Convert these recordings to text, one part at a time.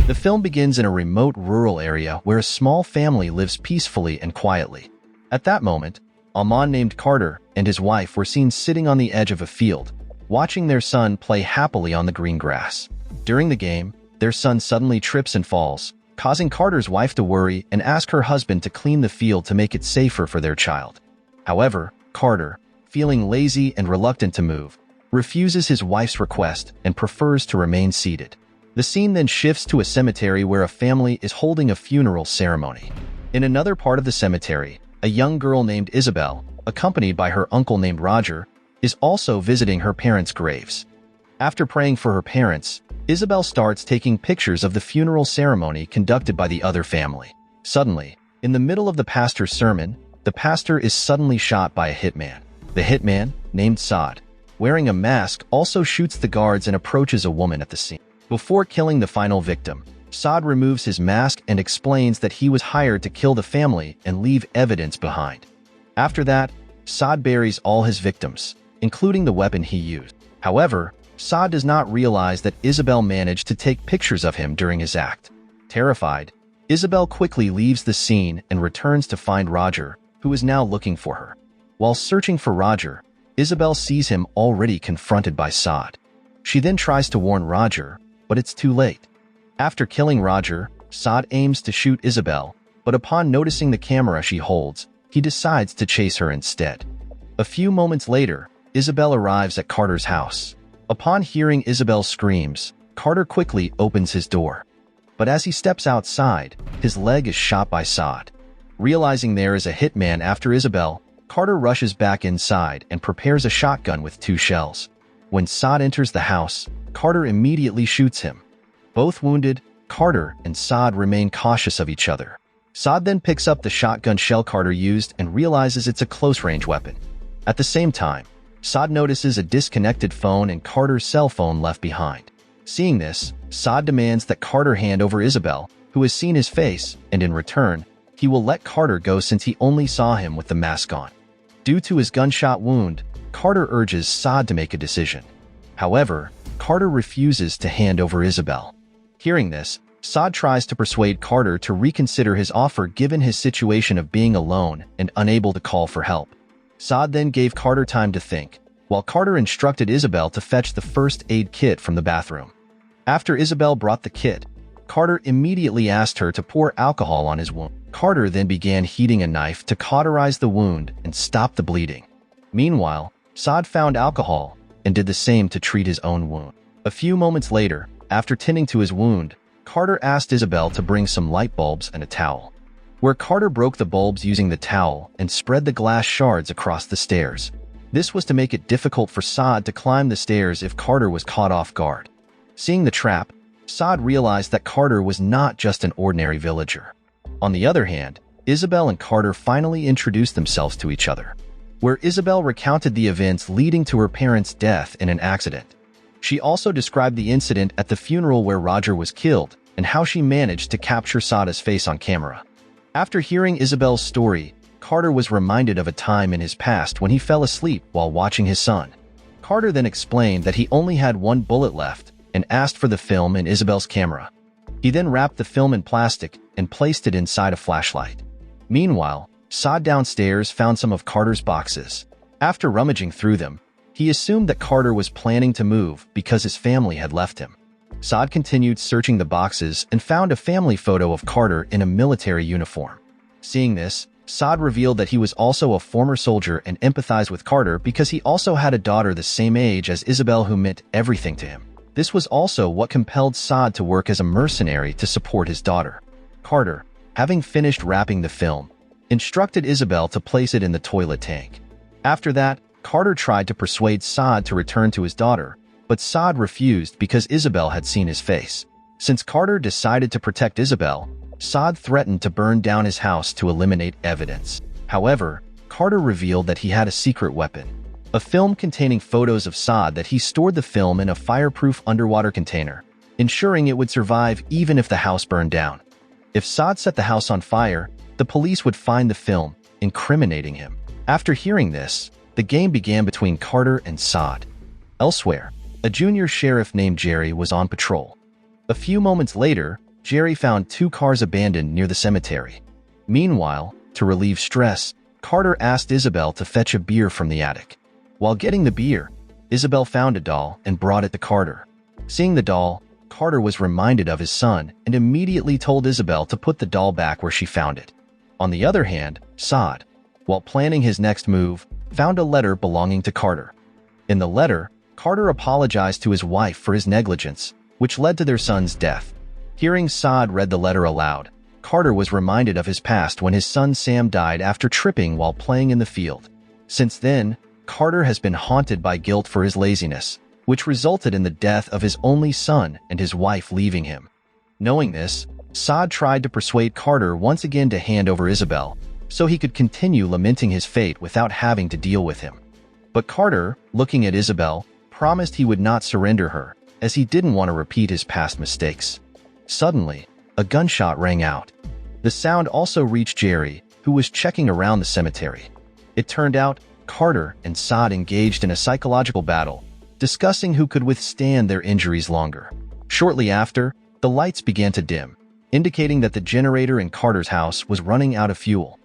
The film begins in a remote rural area where a small family lives peacefully and quietly. At that moment, a man named Carter and his wife were seen sitting on the edge of a field, watching their son play happily on the green grass. During the game, their son suddenly trips and falls, causing Carter's wife to worry and ask her husband to clean the field to make it safer for their child. However, Carter, feeling lazy and reluctant to move, refuses his wife's request and prefers to remain seated. The scene then shifts to a cemetery where a family is holding a funeral ceremony. In another part of the cemetery, a young girl named Isabel, accompanied by her uncle named Roger, is also visiting her parents' graves. After praying for her parents, Isabel starts taking pictures of the funeral ceremony conducted by the other family. Suddenly, in the middle of the pastor's sermon, the pastor is suddenly shot by a hitman. The hitman, named Saad, wearing a mask, also shoots the guards and approaches a woman at the scene. Before killing the final victim, Saad removes his mask and explains that he was hired to kill the family and leave evidence behind. After that, Saad buries all his victims, including the weapon he used. However, Saad does not realize that Isabel managed to take pictures of him during his act. Terrified, Isabel quickly leaves the scene and returns to find Roger, who is now looking for her. While searching for Roger, Isabel sees him already confronted by Saad. She then tries to warn Roger, but it's too late. After killing Roger, Saad aims to shoot Isabel, but upon noticing the camera she holds, he decides to chase her instead. A few moments later, Isabel arrives at Carter's house. Upon hearing Isabel's screams, Carter quickly opens his door. But as he steps outside, his leg is shot by Saad. Realizing there is a hitman after Isabel, Carter rushes back inside and prepares a shotgun with 2 shells. When Saad enters the house, Carter immediately shoots him. Both wounded, Carter and Saad remain cautious of each other. Saad then picks up the shotgun shell Carter used and realizes it's a close-range weapon. At the same time, Saad notices a disconnected phone and Carter's cell phone left behind. Seeing this, Saad demands that Carter hand over Isabel, who has seen his face, and in return, he will let Carter go since he only saw him with the mask on. Due to his gunshot wound, Carter urges Saad to make a decision. However, Carter refuses to hand over Isabel. Hearing this, Saad tries to persuade Carter to reconsider his offer given his situation of being alone and unable to call for help. Saad then gave Carter time to think, while Carter instructed Isabel to fetch the first aid kit from the bathroom. After Isabel brought the kit, Carter immediately asked her to pour alcohol on his wound. Carter then began heating a knife to cauterize the wound and stop the bleeding. Meanwhile, Saad found alcohol and did the same to treat his own wound. A few moments later, after tending to his wound, Carter asked Isabel to bring some light bulbs and a towel, where Carter broke the bulbs using the towel and spread the glass shards across the stairs. This was to make it difficult for Saad to climb the stairs if Carter was caught off guard. Seeing the trap, Saad realized that Carter was not just an ordinary villager. On the other hand, Isabel and Carter finally introduced themselves to each other, where Isabel recounted the events leading to her parents' death in an accident. She also described the incident at the funeral where Roger was killed and how she managed to capture Saad's face on camera. After hearing Isabel's story, Carter was reminded of a time in his past when he fell asleep while watching his son. Carter then explained that he only had 1 bullet left and asked for the film in Isabel's camera. He then wrapped the film in plastic and placed it inside a flashlight. Meanwhile, Saad downstairs found some of Carter's boxes. After rummaging through them, he assumed that Carter was planning to move because his family had left him. Saad continued searching the boxes and found a family photo of Carter in a military uniform. Seeing this, Saad revealed that he was also a former soldier and empathized with Carter because he also had a daughter the same age as Isabel who meant everything to him. This was also what compelled Saad to work as a mercenary to support his daughter. Carter, having finished wrapping the film, instructed Isabel to place it in the toilet tank. After that, Carter tried to persuade Saad to return to his daughter, but Saad refused because Isabel had seen his face. Since Carter decided to protect Isabel, Saad threatened to burn down his house to eliminate evidence. However, Carter revealed that he had a secret weapon, a film containing photos of Saad that he stored the film in a fireproof underwater container, ensuring it would survive even if the house burned down. If Saad set the house on fire, the police would find the film, incriminating him. After hearing this, the game began between Carter and Saad. Elsewhere, a junior sheriff named Jerry was on patrol. A few moments later, Jerry found 2 cars abandoned near the cemetery. Meanwhile, to relieve stress, Carter asked Isabel to fetch a beer from the attic. While getting the beer, Isabel found a doll and brought it to Carter. Seeing the doll, Carter was reminded of his son and immediately told Isabel to put the doll back where she found it. On the other hand, Saad, while planning his next move, found a letter belonging to Carter. In the letter, Carter apologized to his wife for his negligence, which led to their son's death. Hearing Saad read the letter aloud, Carter was reminded of his past when his son Sam died after tripping while playing in the field. Since then, Carter has been haunted by guilt for his laziness, which resulted in the death of his only son and his wife leaving him. Knowing this, Saad tried to persuade Carter once again to hand over Isabel, so he could continue lamenting his fate without having to deal with him. But Carter, looking at Isabel, promised he would not surrender her, as he didn't want to repeat his past mistakes. Suddenly, a gunshot rang out. The sound also reached Jerry, who was checking around the cemetery. It turned out Carter and Saad engaged in a psychological battle, discussing who could withstand their injuries longer. Shortly after, the lights began to dim, indicating that the generator in Carter's house was running out of fuel.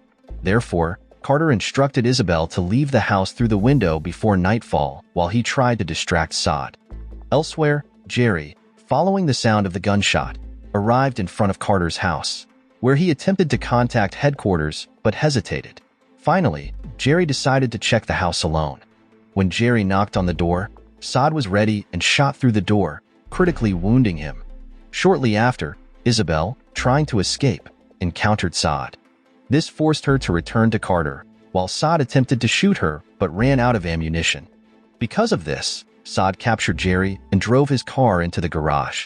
Therefore, Carter instructed Isabel to leave the house through the window before nightfall while he tried to distract Saad. Elsewhere, Jerry, following the sound of the gunshot, arrived in front of Carter's house, where he attempted to contact headquarters but hesitated. Finally, Jerry decided to check the house alone. When Jerry knocked on the door, Saad was ready and shot through the door, critically wounding him. Shortly after, Isabel, trying to escape, encountered Saad. This forced her to return to Carter, while Saad attempted to shoot her but ran out of ammunition. Because of this, Saad captured Jerry and drove his car into the garage.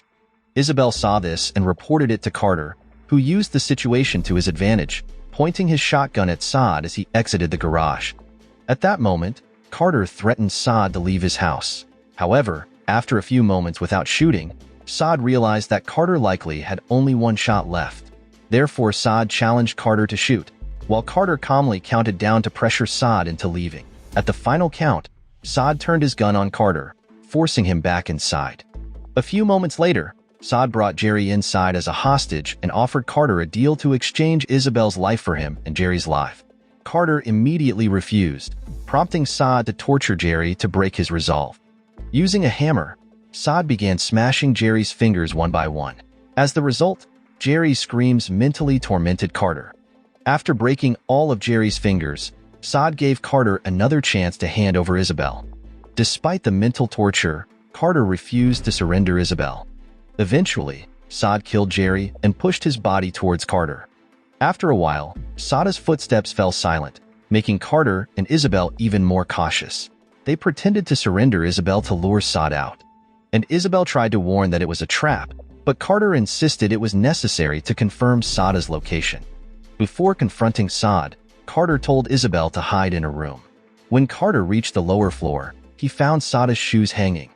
Isabel saw this and reported it to Carter, who used the situation to his advantage, pointing his shotgun at Saad as he exited the garage. At that moment, Carter threatened Saad to leave his house. However, after a few moments without shooting, Saad realized that Carter likely had only 1 shot left. Therefore, Saad challenged Carter to shoot, while Carter calmly counted down to pressure Saad into leaving. At the final count, Saad turned his gun on Carter, forcing him back inside. A few moments later, Saad brought Jerry inside as a hostage and offered Carter a deal to exchange Isabel's life for him and Jerry's life. Carter immediately refused, prompting Saad to torture Jerry to break his resolve. Using a hammer, Saad began smashing Jerry's fingers one by one. As the result, Jerry's screams mentally tormented Carter. After breaking all of Jerry's fingers, Saad gave Carter another chance to hand over Isabel. Despite the mental torture, Carter refused to surrender Isabel. Eventually, Saad killed Jerry and pushed his body towards Carter. After a while, Saad's footsteps fell silent, making Carter and Isabel even more cautious. They pretended to surrender Isabel to lure Saad out. And Isabel tried to warn that it was a trap, but Carter insisted it was necessary to confirm Saad's location. Before confronting Saad, Carter told Isabel to hide in a room. When Carter reached the lower floor, he found Saad's shoes hanging.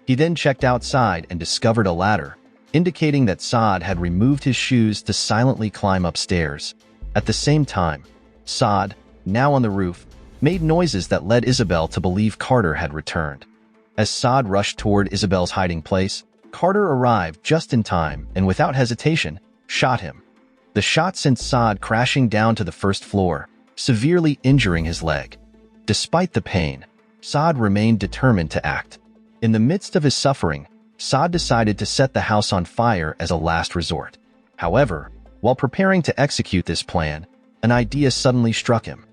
He then checked outside and discovered a ladder, indicating that Saad had removed his shoes to silently climb upstairs. At the same time, Saad, now on the roof, made noises that led Isabel to believe Carter had returned. As Saad rushed toward Isabel's hiding place, Carter arrived just in time and without hesitation, shot him. The shot sent Saad crashing down to the first floor, severely injuring his leg. Despite the pain, Saad remained determined to act. In the midst of his suffering, Saad decided to set the house on fire as a last resort. However, while preparing to execute this plan, an idea suddenly struck him.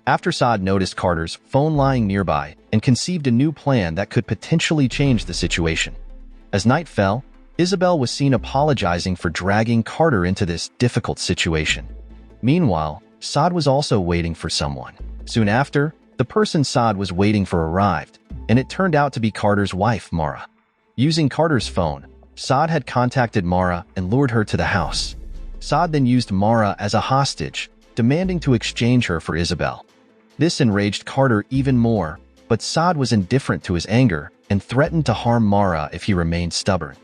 After Saad noticed Carter's phone lying nearby and conceived a new plan that could potentially change the situation. As night fell, Isabel was seen apologizing for dragging Carter into this difficult situation. Meanwhile, Saad was also waiting for someone. Soon after, the person Saad was waiting for arrived, and it turned out to be Carter's wife, Mara. Using Carter's phone, Saad had contacted Mara and lured her to the house. Saad then used Mara as a hostage, demanding to exchange her for Isabel. This enraged Carter even more, but Saad was indifferent to his anger and threatened to harm Mara if he remained stubborn.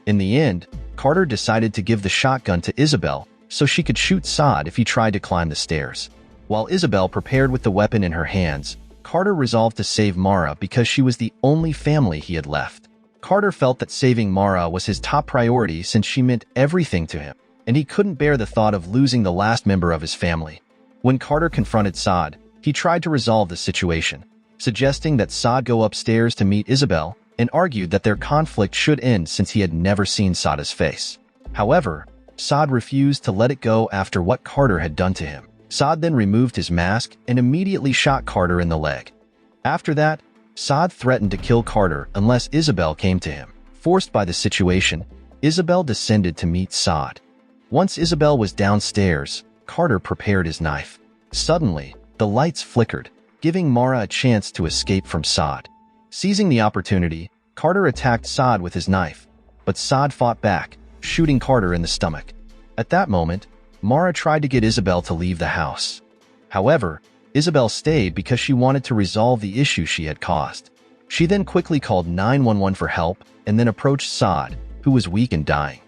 In the end, Carter decided to give the shotgun to Isabel so she could shoot Saad if he tried to climb the stairs. While Isabel prepared with the weapon in her hands, Carter resolved to save Mara because she was the only family he had left. Carter felt that saving Mara was his top priority since she meant everything to him, and he couldn't bear the thought of losing the last member of his family. When Carter confronted Saad, he tried to resolve the situation, suggesting that Saad go upstairs to meet Isabel, and argued that their conflict should end since he had never seen Saada's face. However, Saad refused to let it go after what Carter had done to him. Saad then removed his mask and immediately shot Carter in the leg. After that, Saad threatened to kill Carter unless Isabel came to him. Forced by the situation, Isabel descended to meet Saad. Once Isabel was downstairs, Carter prepared his knife. Suddenly, the lights flickered, giving Mara a chance to escape from Saad. Seizing the opportunity, Carter attacked Saad with his knife, but Saad fought back, shooting Carter in the stomach. At that moment, Mara tried to get Isabel to leave the house. However, Isabel stayed because she wanted to resolve the issue she had caused. She then quickly called 911 for help and then approached Saad, who was weak and dying.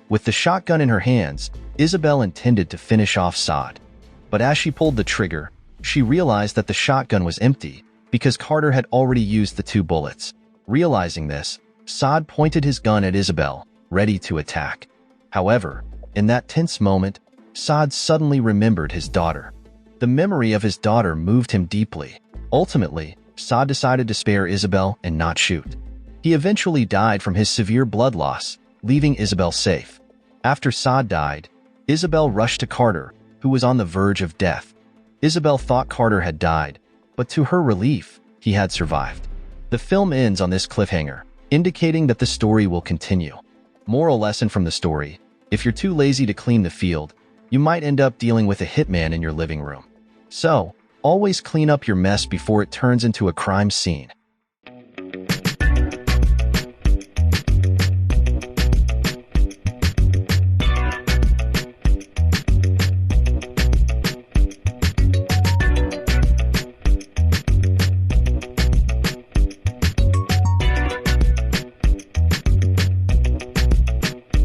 With the shotgun in her hands, Isabel intended to finish off Saad. But as she pulled the trigger, she realized that the shotgun was empty because Carter had already used the 2 bullets. Realizing this, Saad pointed his gun at Isabel, ready to attack. However, in that tense moment, Saad suddenly remembered his daughter. The memory of his daughter moved him deeply. Ultimately, Saad decided to spare Isabel and not shoot. He eventually died from his severe blood loss, leaving Isabel safe. After Saad died, Isabel rushed to Carter, who was on the verge of death. Isabel thought Carter had died, but to her relief, he had survived. The film ends on this cliffhanger, indicating that the story will continue. Moral lesson from the story: if you're too lazy to clean the field, you might end up dealing with a hitman in your living room. So, always clean up your mess before it turns into a crime scene.